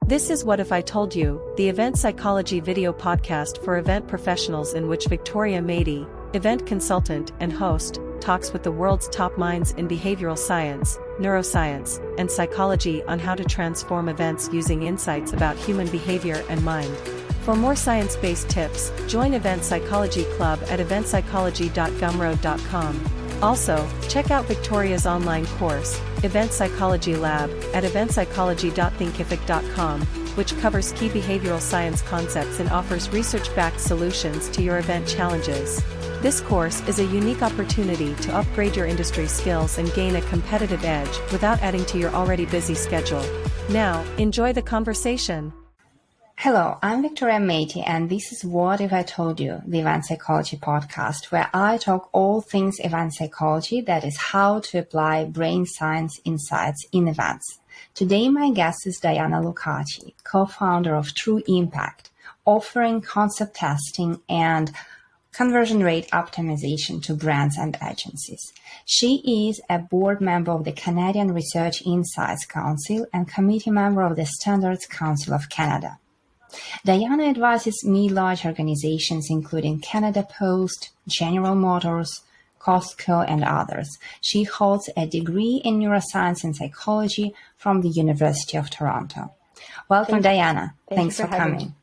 This is What If I Told You, the event psychology video podcast for event professionals in which Victoria Mady, event consultant and host, talks with the world's top minds in behavioral science, neuroscience, and psychology on how to transform events using insights about human behavior and mind. For more science-based tips, join Event Psychology Club at eventpsychology.gumroad.com. Also, check out Victoria's online course, Event Psychology Lab, at eventpsychology.thinkific.com, which covers key behavioral science concepts and offers research-backed solutions to your event challenges. This course is a unique opportunity to upgrade your industry skills and gain a competitive edge without adding to your already busy schedule. Now, enjoy the conversation. Hello, I'm Victoria Mady, and this is What If I Told You, the Event Psychology podcast, where I talk all things event psychology, that is how to apply brain science insights in events. Today, my guest is Diana Lucaci, co-founder of True Impact, offering concept testing and conversion rate optimization to brands and agencies. She is a board member of the Canadian Research Insights Council and committee member of the Standards Council of Canada. Diana advises mid-large organizations including Canada Post, General Motors, Costco, and others. She holds a degree in neuroscience and psychology from the University of Toronto. Welcome, Diana. Thanks for coming.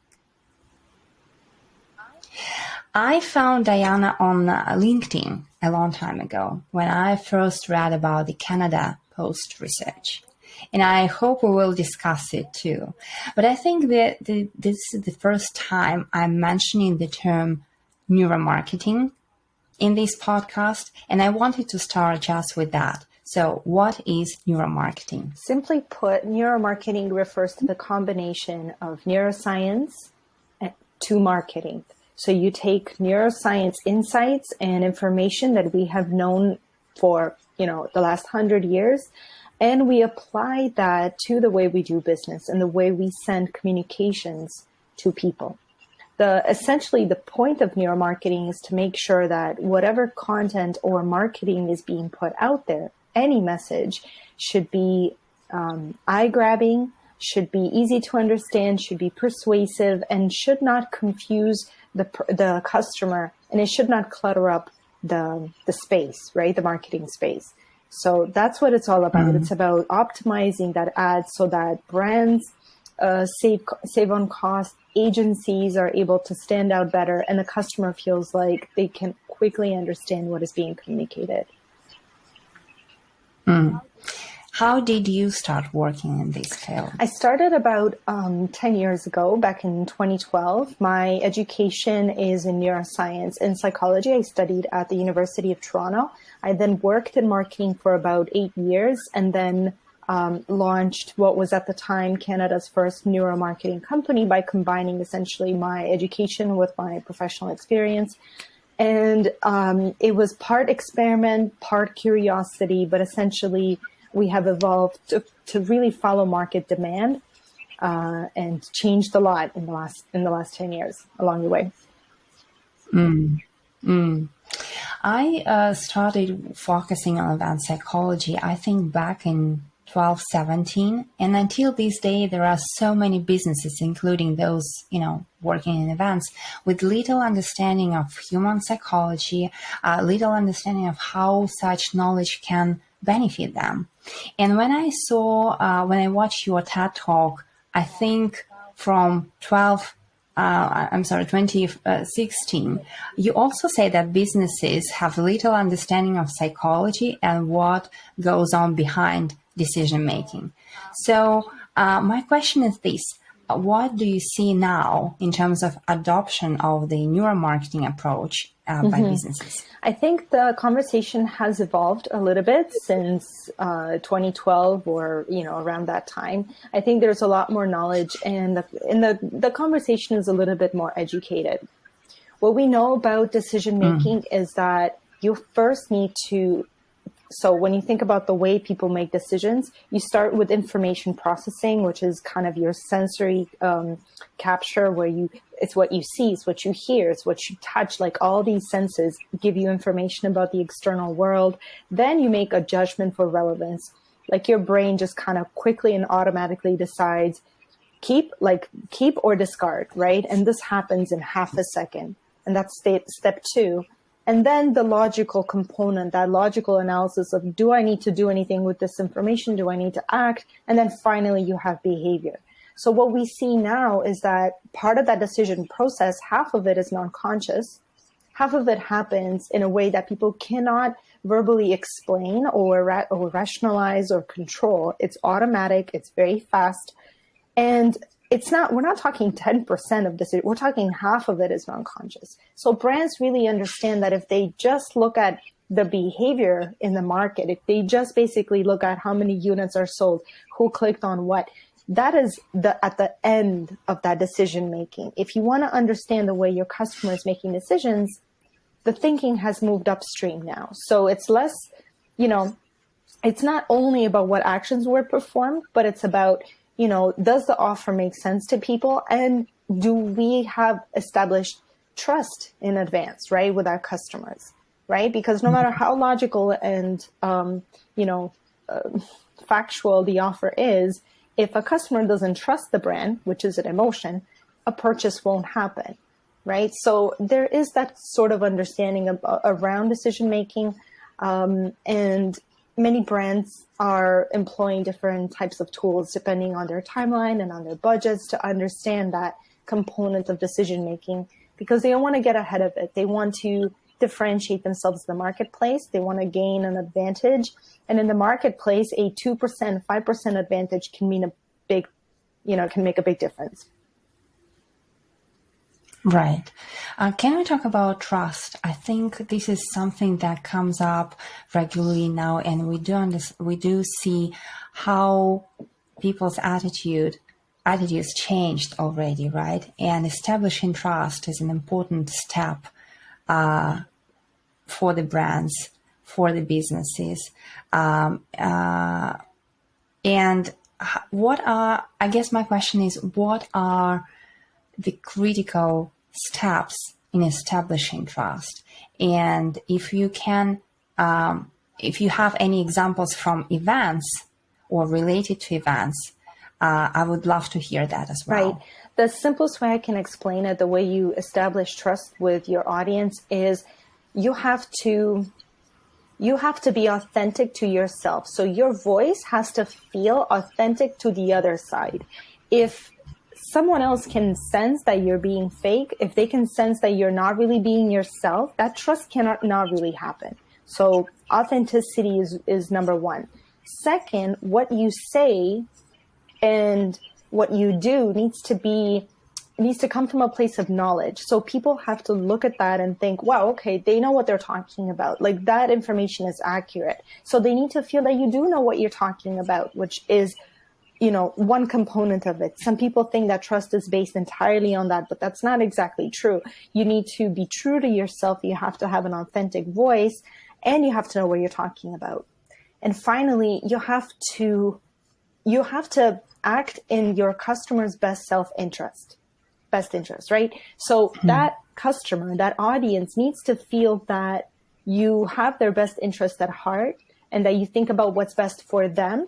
I found Diana on LinkedIn a long time ago when I first read about the Canada Post research. And I hope we will discuss it too. But I think that this is the first time I'm mentioning the term neuromarketing in this podcast, and I wanted to start just with that. So what is neuromarketing? Simply put, neuromarketing refers to the combination of neuroscience to marketing. So you take neuroscience insights and information that we have known for, the last 100 years, and we apply that to the way we do business and the way we send communications to people. Essentially, the point of neuromarketing is to make sure that whatever content or marketing is being put out there, any message should be eye-grabbing, should be easy to understand, should be persuasive, and should not confuse the customer, and it should not clutter up the space, right? The marketing space. So that's what it's all about. It's about optimizing that ad so that brands save on cost, agencies are able to stand out better, and the customer feels like they can quickly understand what is being communicated. How did you start working in this field? I started about 10 years ago, back in 2012. My education is in neuroscience and psychology. I studied at the University of Toronto. I then worked in marketing for about 8 years and then launched what was at the time Canada's first neuromarketing company by combining essentially my education with my professional experience. And it was part experiment, part curiosity, but essentially we have evolved to really follow market demand and changed a lot in the last 10 years along the way. I started focusing on event psychology, I think back in 2017, and until this day, there are so many businesses, including those, working in events, with little understanding of human psychology, little understanding of how such knowledge can benefit them. And when I watched your TED Talk, I think from 2016, you also say that businesses have little understanding of psychology and what goes on behind decision-making. So my question is this. What do you see now in terms of adoption of the neuromarketing approach by businesses? I think the conversation has evolved a little bit since 2012 or, around that time. I think there's a lot more knowledge and the conversation is a little bit more educated. What we know about decision-making is that you first need to. So when you think about the way people make decisions, you start with information processing, which is kind of your sensory capture, where it's what you see, it's what you hear, it's what you touch, like all these senses give you information about the external world. Then you make a judgment for relevance. Like your brain just kind of quickly and automatically decides keep or discard, right? And this happens in half a second. And that's step 2. And then the logical component, that logical analysis of, do I need to do anything with this information? Do I need to act? And then finally you have behavior. So what we see now is that part of that decision process, half of it is non-conscious. Half of it happens in a way that people cannot verbally explain or rationalize or control. It's automatic. It's very fast. And we're not talking 10% of this. We're talking half of it is non-conscious. So brands really understand that if they just look at the behavior in the market, if they just basically look at how many units are sold, who clicked on what, that is at the end of that decision making. If you want to understand the way your customer is making decisions, the thinking has moved upstream now. So it's less, it's not only about what actions were performed, but it's about, does the offer make sense to people? And do we have established trust in advance, right, with our customers, right? Because no matter how logical and, factual the offer is, if a customer doesn't trust the brand, which is an emotion, a purchase won't happen, right? So there is that sort of understanding around decision-making, and many brands are employing different types of tools depending on their timeline and on their budgets to understand that component of decision-making, because they don't want to get ahead of it. They want to differentiate themselves in the marketplace. They want to gain an advantage. And in the marketplace, a 2%, 5% advantage can mean can make a big difference. Right. Can we talk about trust? I think this is something that comes up regularly now, and we do see how people's attitudes changed already, right? And establishing trust is an important step for the brands, for the businesses. And I guess my question is, what are the critical steps in establishing trust? And if you have any examples from events or related to events, I would love to hear that as well. Right. The simplest way I can explain it, the way you establish trust with your audience, is you have to be authentic to yourself. So your voice has to feel authentic to the other side. If someone else can sense that you're being fake, if they can sense that you're not really being yourself, that trust cannot not really happen. So authenticity is number one. Second, what you say and what you do needs to come from a place of knowledge. So people have to look at that and think, wow, okay, they know what they're talking about. Like, that information is accurate. So they need to feel that you do know what you're talking about, which is, one component of it. Some people think that trust is based entirely on that, but that's not exactly true. You need to be true to yourself. You have to have an authentic voice, and you have to know what you're talking about. And finally, you have to act in your customer's best interest, right? So that customer, that audience needs to feel that you have their best interest at heart and that you think about what's best for them,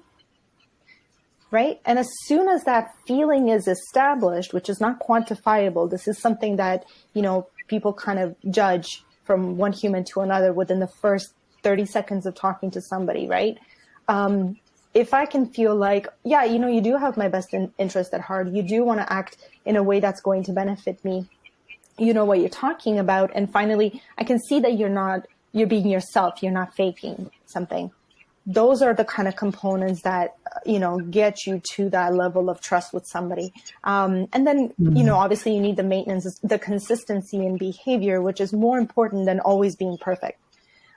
right? And as soon as that feeling is established, which is not quantifiable, this is something that, people kind of judge from one human to another within the first 30 seconds of talking to somebody, right? If I can feel like, yeah, you do have my best interest at heart, you do want to act in a way that's going to benefit me, you know what you're talking about. And finally, I can see that you're being yourself, you're not faking something. Those are the kind of components that, get you to that level of trust with somebody. And then, obviously you need the maintenance, the consistency in behavior, which is more important than always being perfect.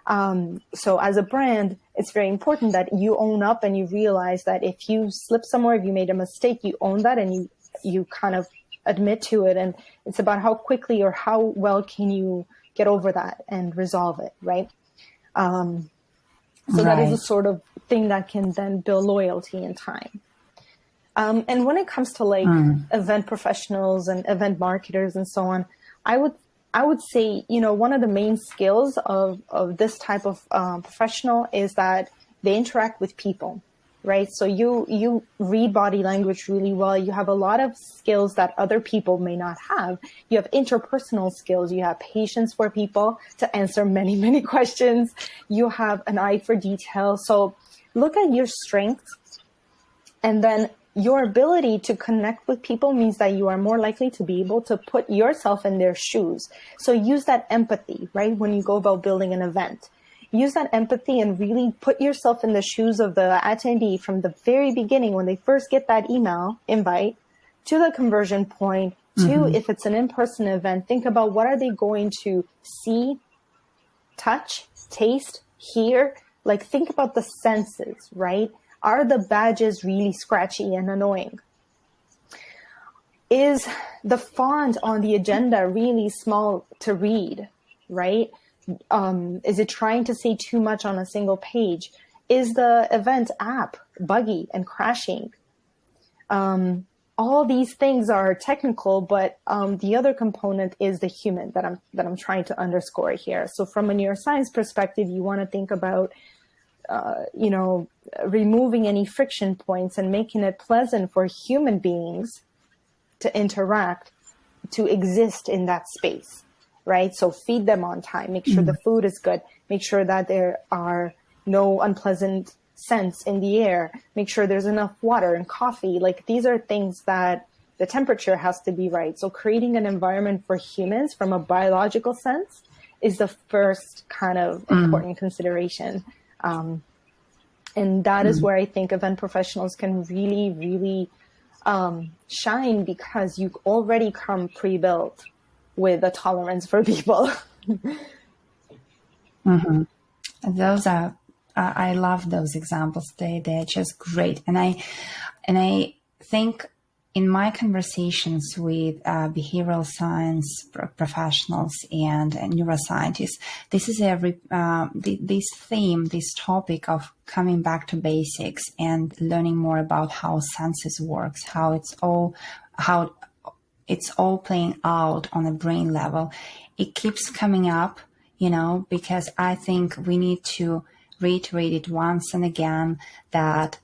So as a brand, it's very important that you own up and you realize that if you slip somewhere, if you made a mistake, you own that and you kind of admit to it. And it's about how quickly or how well can you get over that and resolve it, right? So that is a sort of thing that can then build loyalty in time. And when it comes to event professionals and event marketers and so on, I would say, one of the main skills of this type of professional is that they interact with people. right? So you read body language really well. You have a lot of skills that other people may not have. You have interpersonal skills. You have patience for people to answer many, many questions. You have an eye for detail. So look at your strengths, and then your ability to connect with people means that you are more likely to be able to put yourself in their shoes. So use that empathy, right? When you go about building an event, use that empathy and really put yourself in the shoes of the attendee from the very beginning, when they first get that email invite, to the conversion point, to if it's an in-person event, think about what are they going to see, touch, taste, hear. Like, think about the senses, right? Are the badges really scratchy and annoying? Is the font on the agenda really small to read, right? Is it trying to say too much on a single page? Is the event app buggy and crashing? All these things are technical, but the other component is the human that I'm trying to underscore here. So from a neuroscience perspective, you want to think about removing any friction points and making it pleasant for human beings to interact, to exist in that space, right? So feed them on time, make sure the food is good, make sure that there are no unpleasant scents in the air, make sure there's enough water and coffee. Like, these are things that the temperature has to be right. So creating an environment for humans from a biological sense is the first kind of important consideration. And that is where I think event professionals can really, really shine, because you already come pre-built with a tolerance for people. Those are, I love those examples. They're just great. And I think in my conversations with behavioral science professionals and neuroscientists, this is this theme, this topic of coming back to basics and learning more about how senses works, how it's all playing out on a brain level. It keeps coming up, because I think we need to reiterate it once and again, that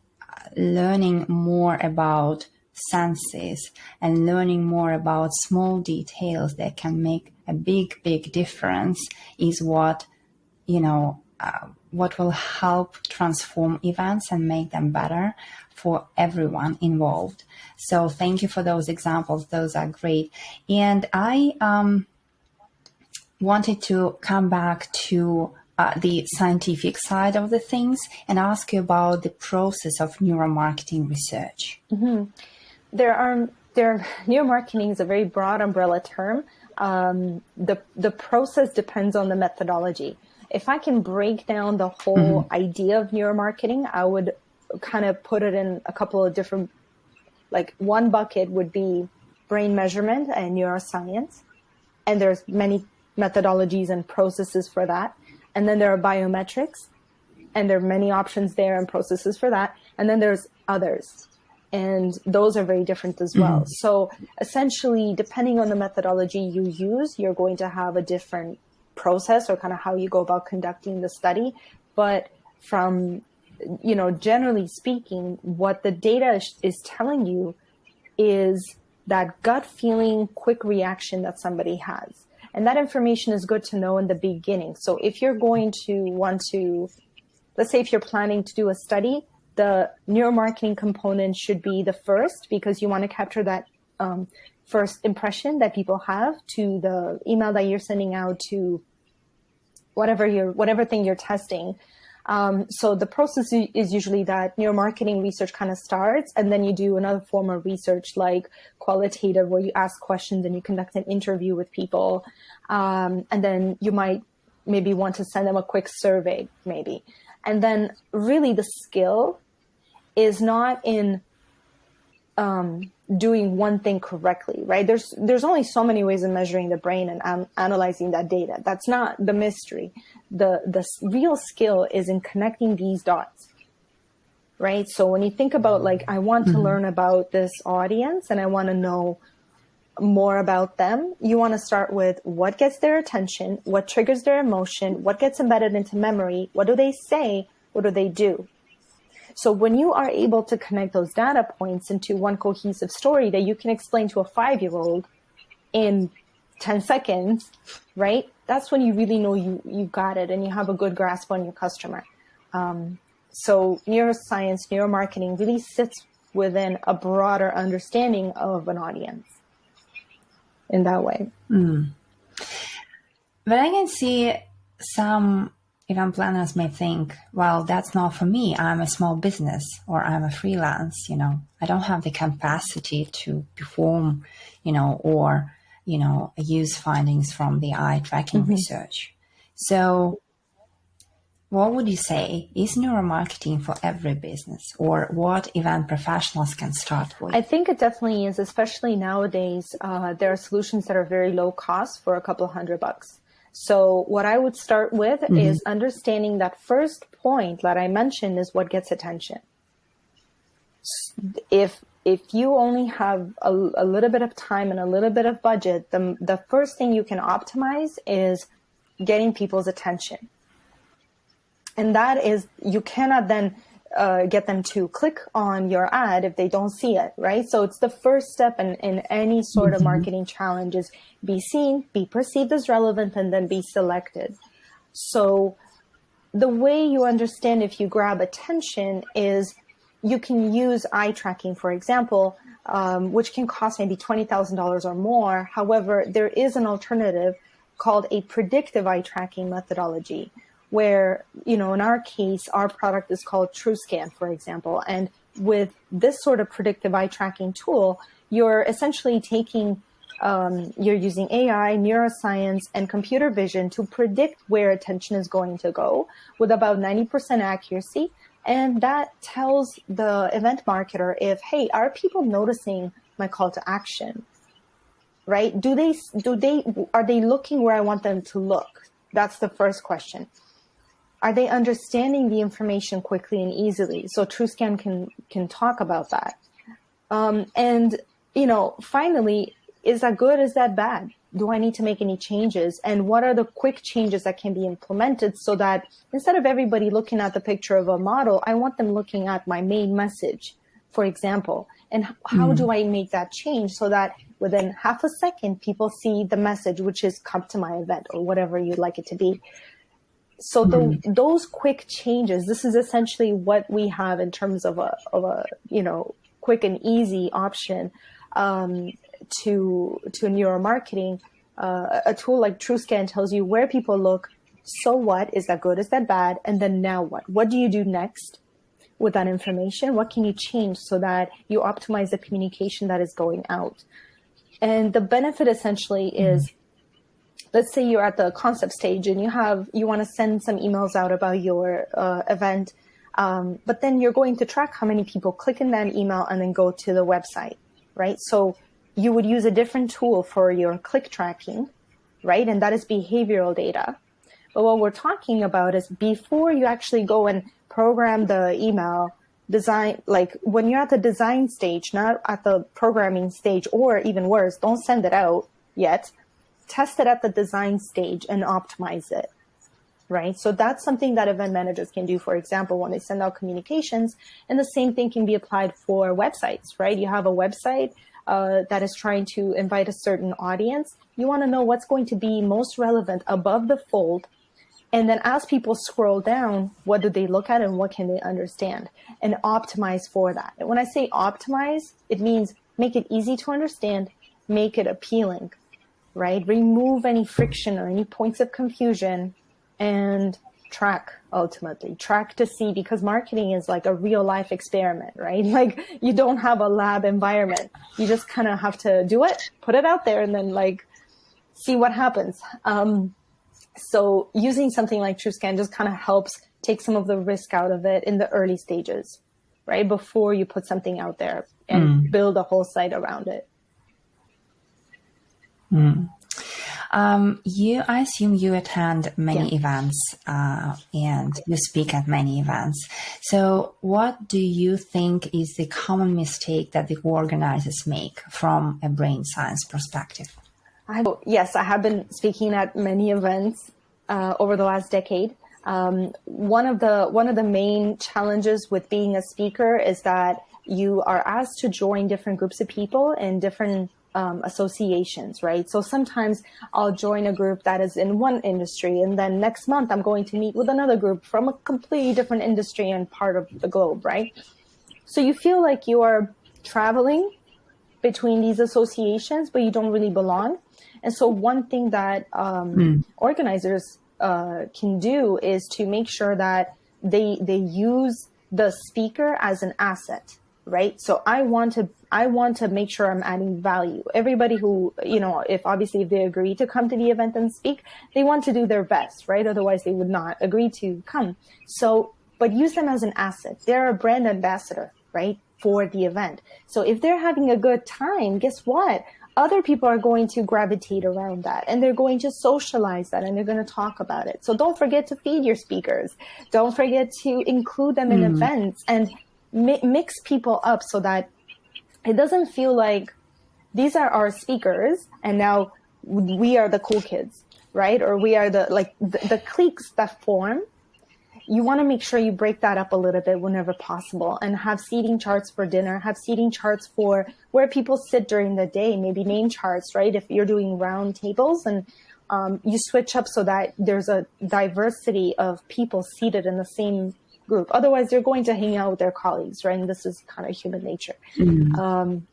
learning more about senses and learning more about small details that can make a big, big difference is what will help transform events and make them better for everyone involved. So thank you for those examples. Those are great. And I wanted to come back to the scientific side of the things and ask you about the process of neuromarketing research. Neuromarketing is a very broad umbrella term. The process depends on the methodology. If I can break down the whole idea of neuromarketing, I would kind of put it in a couple of different, like, one bucket would be brain measurement and neuroscience. And there's many methodologies and processes for that. And then there are biometrics, and there are many options there and processes for that. And then there's others. And those are very different as well. So essentially, depending on the methodology you use, you're going to have a different process or kind of how you go about conducting the study. But from, generally speaking, what the data is telling you is that gut feeling, quick reaction that somebody has. And that information is good to know in the beginning. So if you're going to want to, let's say if you're planning to do a study, the neuromarketing component should be the first, because you want to capture that first impression that people have to the email that you're sending out, to whatever thing you're testing. So the process is usually that neuromarketing research kind of starts, and then you do another form of research like qualitative, where you ask questions and you conduct an interview with people. And then you might maybe want to send them a quick survey, maybe. And then really the skill is not in doing one thing correctly, right? There's only so many ways of measuring the brain and analyzing that data. That's not the mystery. The real skill is in connecting these dots, right? So when you think about, like, I want to learn about this audience and I want to know more about them, you want to start with what gets their attention, what triggers their emotion, what gets embedded into memory, what do they say, what do they do? So when you are able to connect those data points into one cohesive story that you can explain to a 5-year-old in 10 seconds, right? That's when you really know you got it and you have a good grasp on your customer. So neuroscience, neuromarketing really sits within a broader understanding of an audience in that way. But I can see some event planners may think, well, that's not for me. I'm a small business or I'm a freelance, I don't have the capacity to perform, or, use findings from the eye tracking research. So what would you say? Is neuromarketing for every business, or what event professionals can start with? I think it definitely is, especially nowadays. There are solutions that are very low cost for a couple of $100. So what I would start with is understanding that first point that I mentioned is what gets attention. If you only have a little bit of time and a little bit of budget, the first thing you can optimize is getting people's attention. And that is, you cannot then get them to click on your ad if they don't see it, right? So it's the first step in any sort of marketing challenge is be seen, be perceived as relevant, and then be selected. So the way you understand if you grab attention is you can use eye tracking, for example, which can cost maybe $20,000 or more. However, there is an alternative called a predictive eye tracking methodology, where, in our case, our product is called TrueScan, for example. And with this sort of predictive eye tracking tool, you're essentially taking, you're using AI, neuroscience, and computer vision to predict where attention is going to go with about 90% accuracy. And that tells the event marketer if, hey, are people noticing my call to action, right? Are they looking where I want them to look? That's the first question. Are they understanding the information quickly and easily? So TrueScan can talk about that. And, finally, is that good? Is that bad? Do I need to make any changes? And what are the quick changes that can be implemented so that instead of everybody looking at the picture of a model, I want them looking at my main message, for example. And how do I make that change so that within half a second, people see the message, which is come to my event or whatever you'd like it to be. So those quick changes, this is essentially what we have in terms of a quick and easy option to neuromarketing. A tool like TrueScan tells you where people look. So what? Is that good? Is that bad? And then now what? What do you do next with that information? What can you change so that you optimize the communication that is going out? And the benefit essentially is, let's say you're at the concept stage and you want to send some emails out about your event, but then you're going to track how many people click in that email and then go to the website, right? So you would use a different tool for your click tracking, right? And that is behavioral data. But what we're talking about is before you actually go and program the email design, like when you're at the design stage, not at the programming stage, or even worse, don't send it out yet. Test it at the design stage and optimize it, right? So that's something that event managers can do, for example, when they send out communications. And the same thing can be applied for websites, right? You have a website that is trying to invite a certain audience. You want to know what's going to be most relevant above the fold. And then as people scroll down, what do they look at and what can they understand? And optimize for that. And when I say optimize, it means make it easy to understand, make it appealing, right? Remove any friction or any points of confusion and track, ultimately. Track to see, because marketing is like a real life experiment, right? Like you don't have a lab environment. You just kind of have to do it, put it out there, and then like see what happens. So using something like TrueScan just kind of helps take some of the risk out of it in the early stages, right? Before you put something out there and build a whole site around it. I assume you attend many events and you speak at many events. So what do you think is the common mistake that the organizers make from a brain science perspective? Yes, I have been speaking at many events over the last decade. One of the main challenges with being a speaker is that you are asked to join different groups of people in different associations, right? So sometimes I'll join a group that is in one industry, and then next month I'm going to meet with another group from a completely different industry and part of the globe, right? So you feel like you are traveling between these associations, but you don't really belong. And so one thing that organizers can do is to make sure that they use the speaker as an asset, right? So I want to make sure I'm adding value. Everybody who, if they agree to come to the event and speak, they want to do their best, right? Otherwise they would not agree to come. So, but use them as an asset. They're a brand ambassador, right, for the event. So if they're having a good time, guess what? Other people are going to gravitate around that, and they're going to socialize that, and they're going to talk about it. So don't forget to feed your speakers. Don't forget to include them in events and mix people up so that it doesn't feel like these are our speakers and now we are the cool kids, right? Or we are the cliques that form. You want to make sure you break that up a little bit whenever possible, and have seating charts for dinner, have seating charts for where people sit during the day, maybe name charts, right? If you're doing round tables, and you switch up so that there's a diversity of people seated in the same group. Otherwise, they're going to hang out with their colleagues, right? And this is kind of human nature,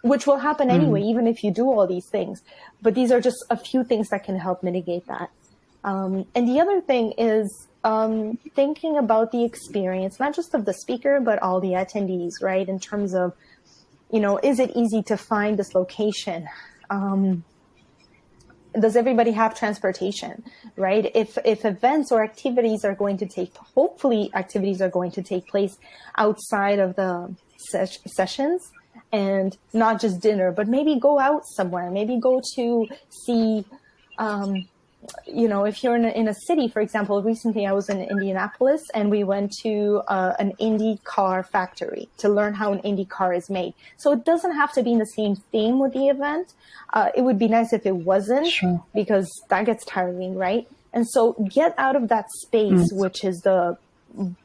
which will happen anyway, even if you do all these things. But these are just a few things that can help mitigate that. And the other thing is thinking about the experience, not just of the speaker, but all the attendees, right? In terms of, is it easy to find this location? Does everybody have transportation, right? If events or activities are going to hopefully activities are going to take place outside of the sessions, and not just dinner, but maybe go out somewhere, maybe go to see, if you're in a city, for example. Recently I was in Indianapolis, and we went to an Indy car factory to learn how an Indy car is made. So it doesn't have to be in the same theme with the event. It would be nice if it wasn't, because that gets tiring, right? And so get out of that space, which is the,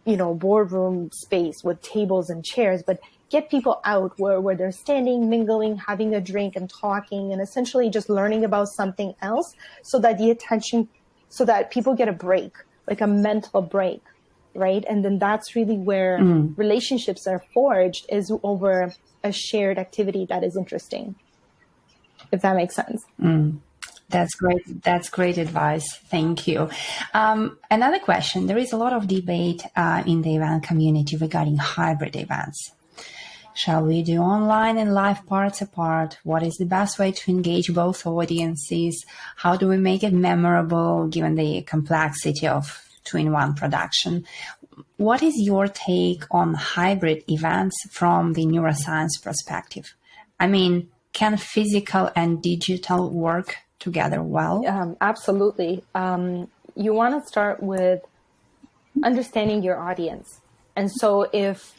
boardroom space with tables and chairs, but get people out where they're standing, mingling, having a drink and talking, and essentially just learning about something else, so that people get a break, like a mental break, right? And then that's really where relationships are forged, is over a shared activity that is interesting, if that makes sense. That's great. That's great advice. Thank you. Another question. There is a lot of debate in the event community regarding hybrid events. Shall we do online and live parts apart? What is the best way to engage both audiences? How do we make it memorable given the complexity of two-in-one production? What is your take on hybrid events from the neuroscience perspective? I mean, can physical and digital work together well? Absolutely. You want to start with understanding your audience. And so if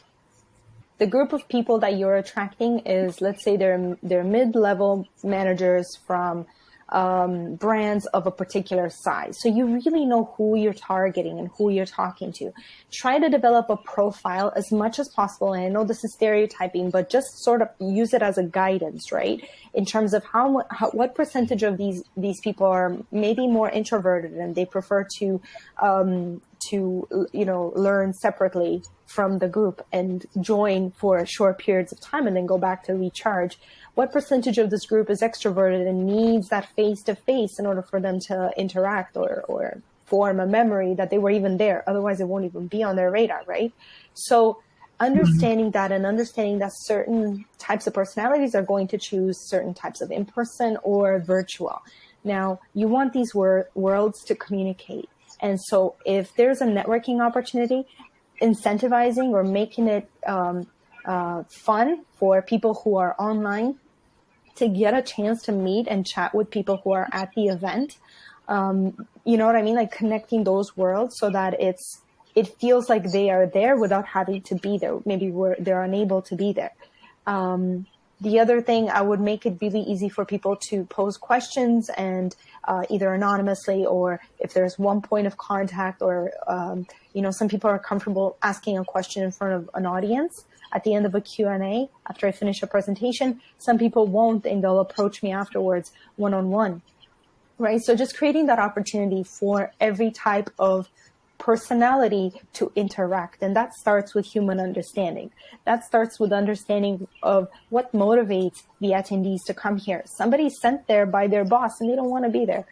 the group of people that you're attracting is, let's say they're mid-level managers from brands of a particular size. So you really know who you're targeting and who you're talking to. Try to develop a profile as much as possible. And I know this is stereotyping, but just sort of use it as a guidance, right? In terms of what percentage of these people are maybe more introverted and they prefer to learn separately from the group and join for short periods of time and then go back to recharge. What percentage of this group is extroverted and needs that face-to-face in order for them to interact or form a memory that they were even there? Otherwise, it won't even be on their radar, right? So understanding that and understanding that certain types of personalities are going to choose certain types of in-person or virtual. Now, you want these worlds to communicate. And so if there's a networking opportunity, incentivizing or making it fun for people who are online to get a chance to meet and chat with people who are at the event. You know what I mean? Like connecting those worlds so that it feels like they are there without having to be there. Maybe they're unable to be there. The other thing, I would make it really easy for people to pose questions and either anonymously or if if there's one point of contact, or, some people are comfortable asking a question in front of an audience at the end of a Q&A after I finish a presentation. Some people won't, and they'll approach me afterwards one-on-one, right? So just creating that opportunity for every type of personality to interact. And that starts with human understanding. That starts with understanding of what motivates the attendees to come here. Somebody's sent there by their boss and they don't want to be there.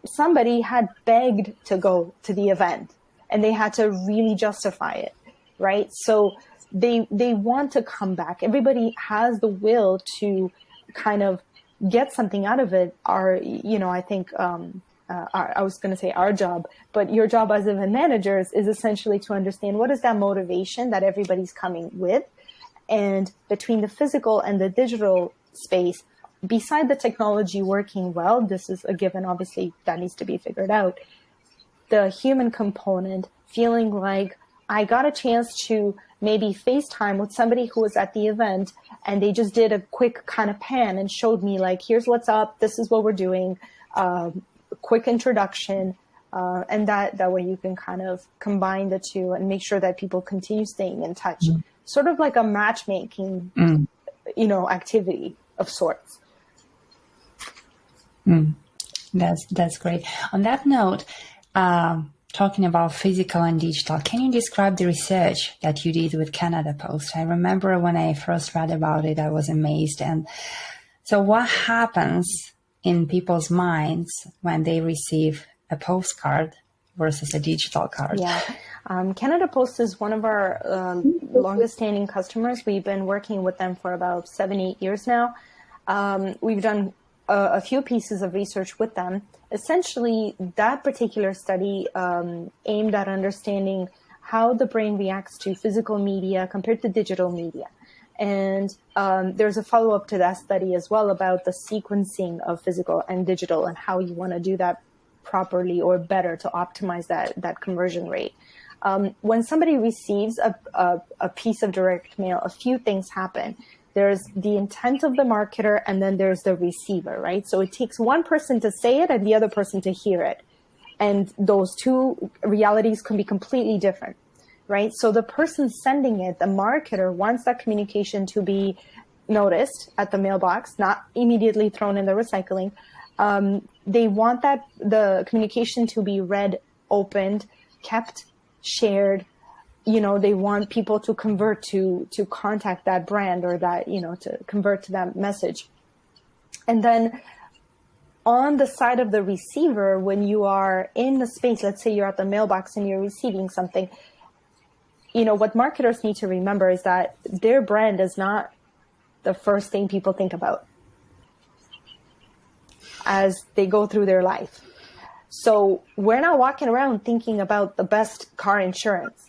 Somebody had begged to go to the event and they had to really justify it, right? So they want to come back. Everybody has the will to kind of get something out of it. I think, I was going to say our job, but your job as event managers is essentially to understand what is that motivation that everybody's coming with. And between the physical and the digital space, beside the technology working well, this is a given, obviously, that needs to be figured out. The human component, feeling like I got a chance to maybe FaceTime with somebody who was at the event and they just did a quick kind of pan and showed me like, here's what's up, this is what we're doing, quick introduction, and that way you can kind of combine the two and make sure that people continue staying in touch. Sort of like a matchmaking, activity of sorts. That's great. On that note, talking about physical and digital, can you describe the research that you did with Canada Post? I remember when I first read about it, I was amazed. And so what happens in people's minds when they receive a postcard versus a digital card? Yeah. Canada Post is one of our longest standing customers. We've been working with them for about 7-8 years now. We've done a few pieces of research with them. Essentially, that particular study aimed at understanding how the brain reacts to physical media compared to digital media. And there's a follow-up to that study as well about the sequencing of physical and digital and how you want to do that properly or better to optimize that conversion rate. When somebody receives a piece of direct mail, a few things happen. There's the intent of the marketer, and then there's the receiver, right? So it takes one person to say it and the other person to hear it. And those two realities can be completely different, right? So the person sending it, the marketer, wants that communication to be noticed at the mailbox, not immediately thrown in the recycling. They want the communication to be read, opened, kept, shared. They want people to convert to contact that brand or that, to convert to that message. And then on the side of the receiver, when you are in the space, let's say you're at the mailbox and you're receiving something, what marketers need to remember is that their brand is not the first thing people think about as they go through their life. So we're not walking around thinking about the best car insurance.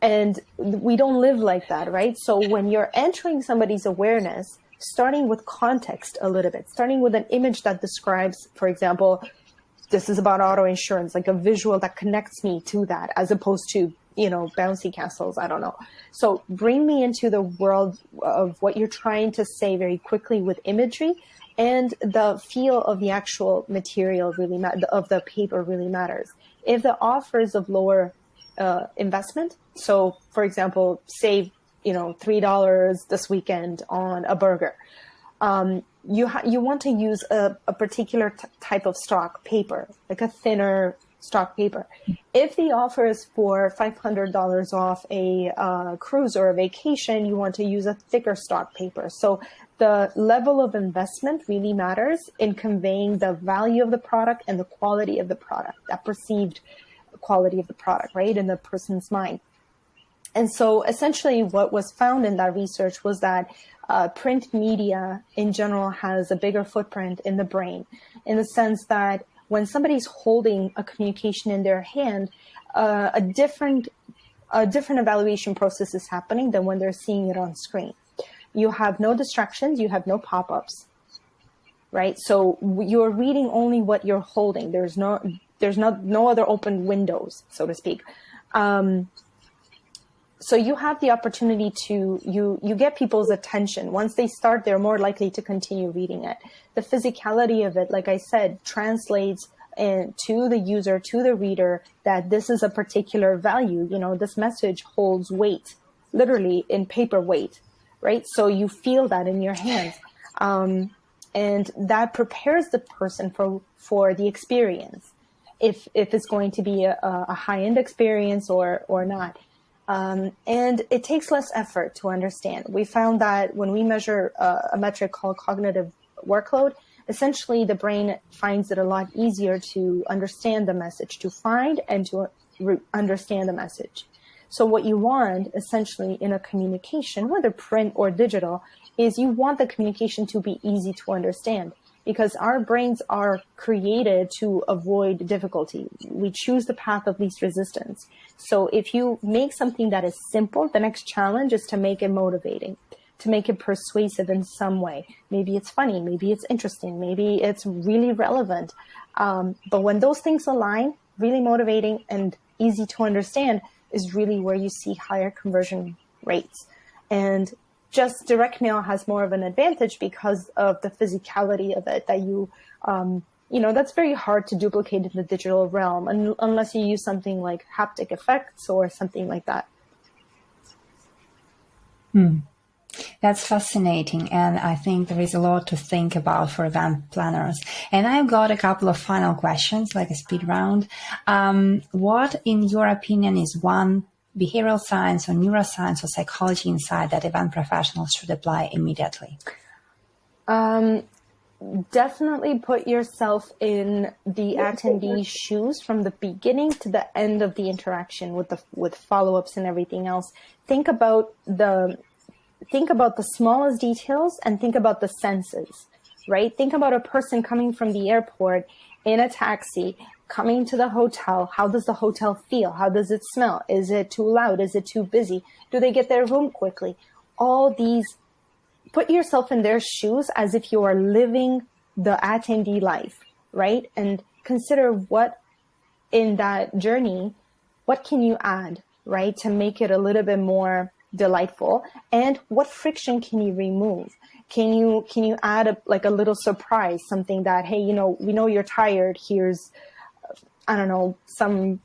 And we don't live like that, right? So when you're entering somebody's awareness, starting with context a little bit, starting with an image that describes, for example, this is about auto insurance, like a visual that connects me to that, as opposed to, bouncy castles, I don't know. So bring me into the world of what you're trying to say very quickly with imagery, and the feel of the actual material of the paper really matters. If the offers of lower investment, so for example, save $3 this weekend on a burger, you want to use a particular type of stock paper, like a thinner stock paper. If the offer is for $500 off a cruise or a vacation, you want to use a thicker stock paper. So the level of investment really matters in conveying the value of the product and the quality of the product, that perceived quality of the product, right, in the person's mind. And so essentially what was found in that research was that print media in general has a bigger footprint in the brain, in the sense that when somebody's holding a communication in their hand, a different evaluation process is happening than when they're seeing it on screen. You have no distractions, you have no pop-ups, right? So you're reading only what you're holding. There's no other open windows, so to speak. So you have the opportunity to, you get people's attention. Once they start, they're more likely to continue reading it. The physicality of it, like I said, translates and to the user, to the reader, that this is a particular value. This message holds weight, literally in paper weight, right? So you feel that in your hands. And that prepares the person for the experience, if it's going to be a high-end experience or not. And it takes less effort to understand. We found that when we measure a metric called cognitive workload, essentially the brain finds it a lot easier to understand the message, to find and to understand the message. So what you want essentially in a communication, whether print or digital, is you want the communication to be easy to understand, because our brains are created to avoid difficulty. We choose the path of least resistance. So if you make something that is simple, the next challenge is to make it motivating, to make it persuasive in some way. Maybe it's funny, maybe it's interesting, maybe it's really relevant. But when those things align, really motivating and easy to understand is really where you see higher conversion rates. And just direct mail has more of an advantage because of the physicality of it, that that's very hard to duplicate in the digital realm unless you use something like haptic effects or something like that. That's fascinating. And I think there is a lot to think about for event planners. And I've got a couple of final questions, like a speed round. What, in your opinion, is one behavioral science or neuroscience or psychology insight that event professionals should apply immediately? Definitely put yourself in the attendee's shoes from the beginning to the end of the interaction with follow-ups and everything else. Think about the smallest details and think about the senses, right? Think about a person coming from the airport in a taxi, coming to the hotel. How does the hotel feel? How does it smell? Is it too loud? Is it too busy? Do they get their room quickly? All these, put yourself in their shoes as if you are living the attendee life, right? And consider what in that journey, what can you add, right? To make it a little bit more delightful, and what friction can you remove? Can you add a little surprise, something that, hey, we know you're tired. Here's, I don't know, some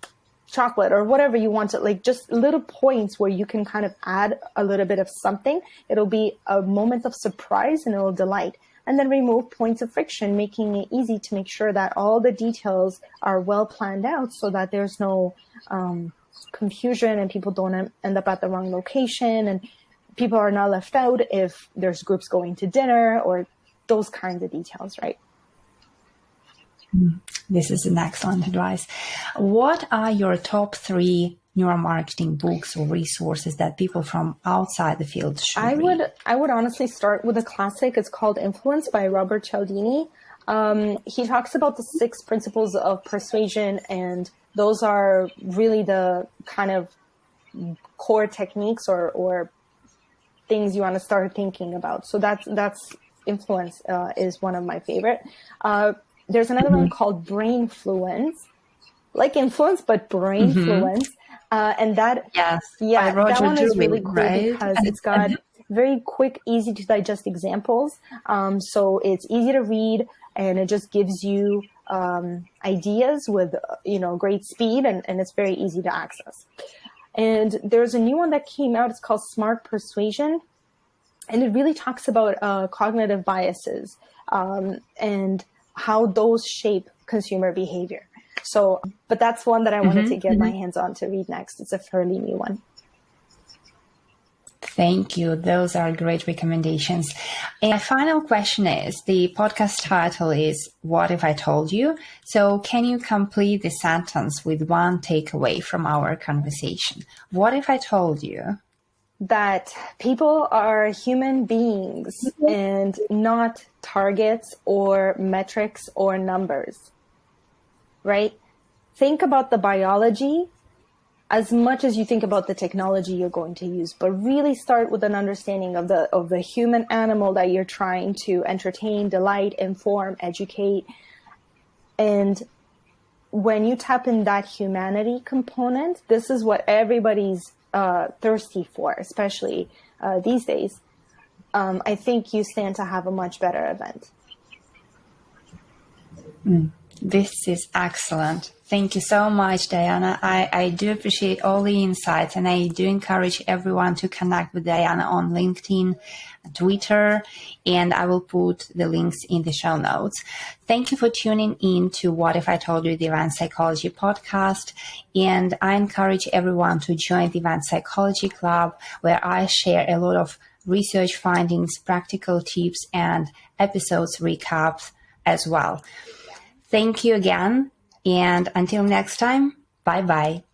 chocolate or whatever you want to, just little points where you can kind of add a little bit of something. It'll be a moment of surprise and it'll delight. And then remove points of friction, making it easy to make sure that all the details are well planned out so that there's no confusion and people don't end up at the wrong location and people are not left out if there's groups going to dinner or those kinds of details, right? This is an excellent advice. What are your top 3 neuromarketing books or resources that people from outside the field should read? I would honestly start with a classic. It's called Influence by Robert Cialdini. He talks about the 6 principles of persuasion, and those are really the kind of core techniques or things you want to start thinking about. So that's Influence is one of my favorite. There's another one called Brainfluence, like influence, but Brainfluence. And that, that one is really cool, right? Because it's got very quick, easy to digest examples. So it's easy to read and it just gives you ideas with, great speed and it's very easy to access. And there's a new one that came out. It's called Smart Persuasion. And it really talks about cognitive biases and how those shape consumer behavior. So, but that's one that I wanted to get my hands on to read next. It's a fairly new one. Thank you. Those are great recommendations. And my final question is, the podcast title is What If I Told You? So can you complete the sentence with one takeaway from our conversation? What if I told you that people are human beings and not targets or metrics or numbers, right? Think about the biology as much as you think about the technology you're going to use, but really start with an understanding of the human animal that you're trying to entertain, delight, inform, educate. And when you tap in that humanity component, this is what everybody's thirsty for, especially these days. I think you stand to have a much better event. This is excellent. Thank you so much, Diana. I do appreciate all the insights, and I do encourage everyone to connect with Diana on LinkedIn, Twitter, and I will put the links in the show notes. Thank you for tuning in to What If I Told You, the Advanced Psychology podcast. And I encourage everyone to join the Advanced Psychology Club, where I share a lot of research findings, practical tips, and episodes recaps as well. Thank you again. And until next time, bye-bye.